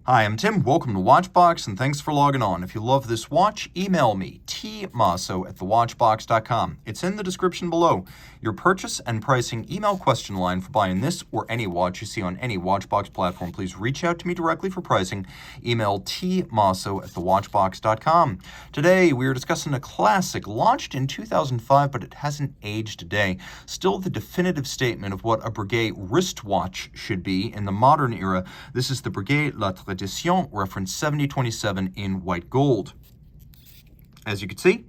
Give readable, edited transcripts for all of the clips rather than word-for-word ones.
Hi, I'm Tim. Welcome to Watchbox, and thanks for logging on. If you love this watch, email me, tmosso@thewatchbox.com. It's in the description below. Your purchase and pricing email question line for buying this or any watch you see on any Watchbox platform. Please reach out to me directly for pricing. Email tmosso@thewatchbox.com. Today, we are discussing a classic launched in 2005, but it hasn't aged today. Still the definitive statement of what a Breguet wristwatch should be in the modern era. This is the Breguet La Tradition, reference 7027 in white gold. As you can see,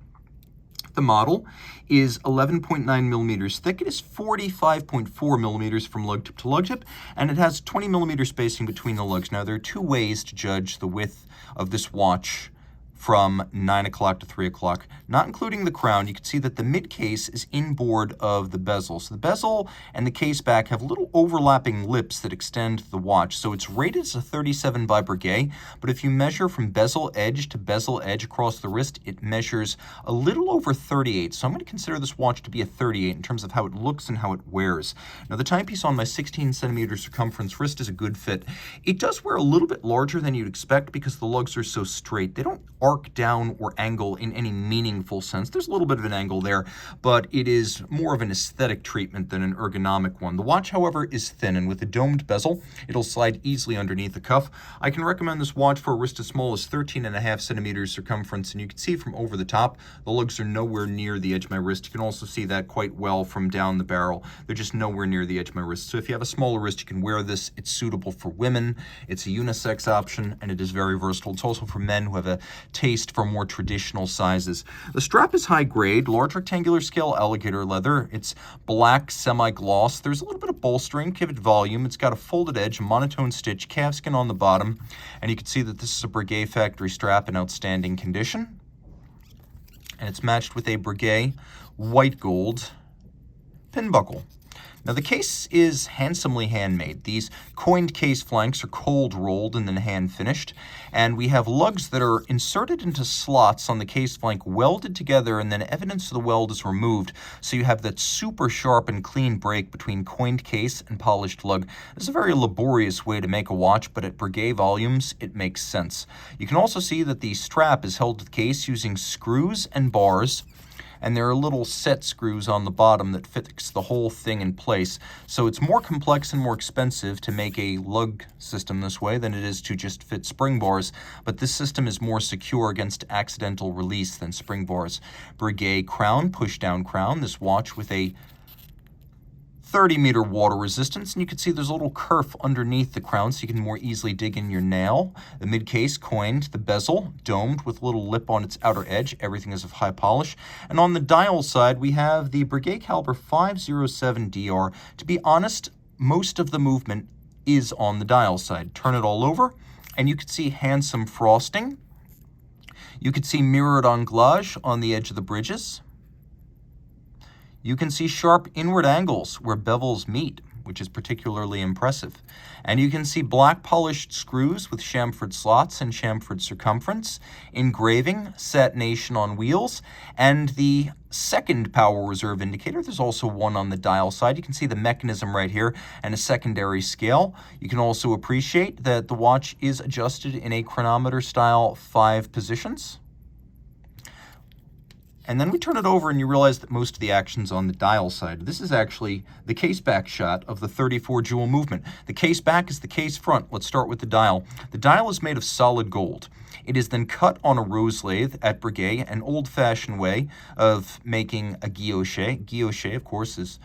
the model is 11.9 millimeters thick. It is 45.4 millimeters from lug tip to lug tip, and it has 20 millimeter spacing between the lugs. Now, there are two ways to judge the width of this watch from 9 o'clock to 3 o'clock, not including the crown. You can see that the mid case is inboard of the bezel. So the bezel and the case back have little overlapping lips that extend the watch. So it's rated as a 37 by Breguet, but if you measure from bezel edge to bezel edge across the wrist, it measures a little over 38. So I'm going to consider this watch to be a 38 in terms of how it looks and how it wears. Now, the timepiece on my 16 centimeter circumference wrist is a good fit. It does wear a little bit larger than you'd expect because the lugs are so straight. They don't arc down or angle in any meaningful sense. There's a little bit of an angle there, but it is more of an aesthetic treatment than an ergonomic one. The watch, however, is thin, and with a domed bezel, it'll slide easily underneath the cuff. I can recommend this watch for a wrist as small as 13.5 centimeters circumference, and you can see from over the top, the lugs are nowhere near the edge of my wrist. You can also see that quite well from down the barrel. They're just nowhere near the edge of my wrist. So if you have a smaller wrist, you can wear this. It's suitable for women. It's a unisex option, and it is very versatile. It's also for men who have a taste for more traditional sizes. The strap is high grade, large rectangular scale alligator leather. It's black semi-gloss. There's a little bit of bolstering, give it volume. It's got a folded edge, monotone stitch, calfskin on the bottom, and you can see that this is a Breguet factory strap in outstanding condition. And it's matched with a Breguet white gold pin buckle. Now, the case is handsomely handmade. These coined case flanks are cold rolled and then hand finished, and we have lugs that are inserted into slots on the case flank, welded together, and then evidence of the weld is removed, so you have that super sharp and clean break between coined case and polished lug. This is a very laborious way to make a watch, but at Breguet volumes, it makes sense. You can also see that the strap is held to the case using screws and bars, and there are little set screws on the bottom that fix the whole thing in place. So it's more complex and more expensive to make a lug system this way than it is to just fit spring bars, but this system is more secure against accidental release than spring bars. Breguet crown, push-down crown, this watch with a 30-meter water resistance, and you can see there's a little kerf underneath the crown so you can more easily dig in your nail. The mid-case coined, the bezel domed with a little lip on its outer edge. Everything is of high polish. And on the dial side, we have the Breguet caliber 507DR. To be honest, most of the movement is on the dial side. Turn it all over, and you can see handsome frosting. You can see mirrored anglage on the edge of the bridges. You can see sharp inward angles where bevels meet, which is particularly impressive. And you can see black polished screws with chamfered slots and chamfered circumference, engraving, satination on wheels, and the second power reserve indicator. There's also one on the dial side. You can see the mechanism right here and a secondary scale. You can also appreciate that the watch is adjusted in a chronometer style 5 positions. And then we turn it over and you realize that most of the action's on the dial side. This is actually the case back shot of the 34 jewel movement. The case back is the case front. Let's start with the dial. The dial is made of solid gold. It is then cut on a rose lathe at Breguet, an old-fashioned way of making a guilloche. Guilloche, of course, is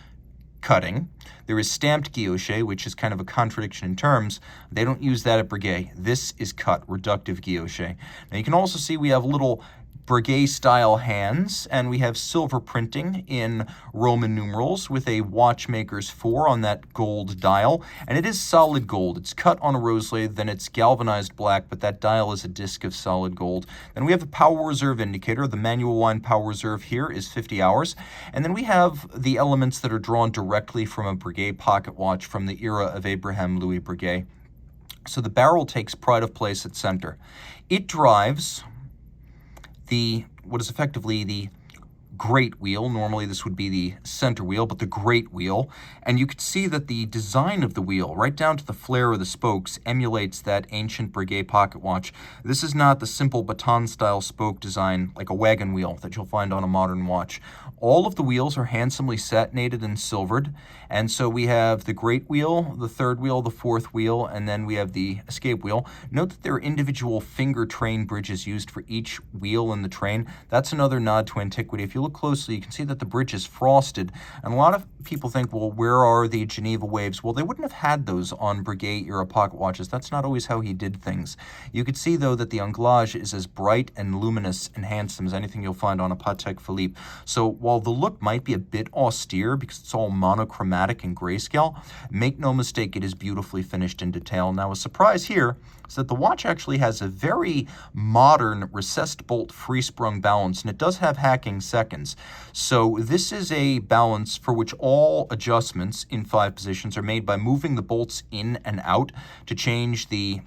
cutting. There is stamped guilloche, which is kind of a contradiction in terms. They don't use that at Breguet. This is cut, reductive guilloche. Now you can also see we have little Breguet style hands, and we have silver printing in Roman numerals with a watchmaker's 4 on that gold dial, and it is solid gold. It's cut on a rose lathe, then it's galvanized black, but that dial is a disc of solid gold. Then we have the power reserve indicator. The manual wind power reserve here is 50 hours, and then we have the elements that are drawn directly from a Breguet pocket watch from the era of Abraham Louis Breguet. So the barrel takes pride of place at center. It drives what is effectively the great wheel. Normally this would be the center wheel, but the great wheel. And you could see that the design of the wheel, right down to the flare of the spokes, emulates that ancient Breguet pocket watch. This is not the simple baton-style spoke design like a wagon wheel that you'll find on a modern watch. All of the wheels are handsomely satinated and silvered. And so we have the great wheel, the third wheel, the fourth wheel, and then we have the escape wheel. Note that there are individual finger train bridges used for each wheel in the train. That's another nod to antiquity. If you look closely, you can see that the bridge is frosted. And a lot of people think, well, where are the Geneva waves? Well, they wouldn't have had those on Breguet-era pocket watches. That's not always how he did things. You could see, though, that the anglage is as bright and luminous and handsome as anything you'll find on a Patek Philippe. So while the look might be a bit austere because it's all monochromatic and grayscale, make no mistake, it is beautifully finished in detail. Now, a surprise here is that the watch actually has a very modern recessed bolt free-sprung balance, and it does have hacking seconds. So this is a balance for which all adjustments in 5 positions are made by moving the bolts in and out to change the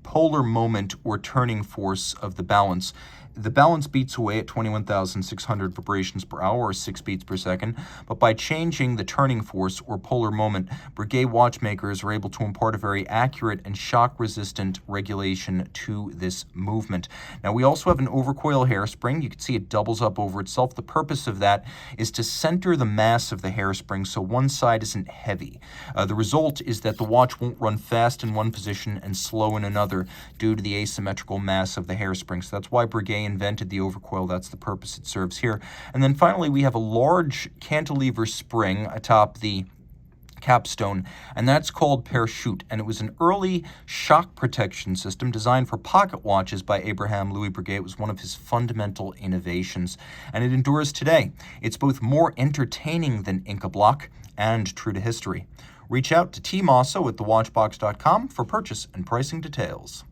polar moment or turning force of the balance. The balance beats away at 21,600 vibrations per hour, or 6 beats per second, but by changing the turning force or polar moment, Breguet watchmakers are able to impart a very accurate and shock-resistant regulation to this movement. Now, we also have an overcoil hairspring. You can see it doubles up over itself. The purpose of that is to center the mass of the hairspring so one side isn't heavy. The result is that the watch won't run fast in one position and slow in another due to the asymmetrical mass of the hairspring. So that's why Breguet invented the overcoil. That's the purpose it serves here. And then finally, we have a large cantilever spring atop the capstone, and that's called parachute, and it was an early shock protection system designed for pocket watches by Abraham Louis Breguet. It was one of his fundamental innovations, and it endures today. It's both more entertaining than Inca Block and true to history. Reach out to Team Mosso at thewatchbox.com for purchase and pricing details.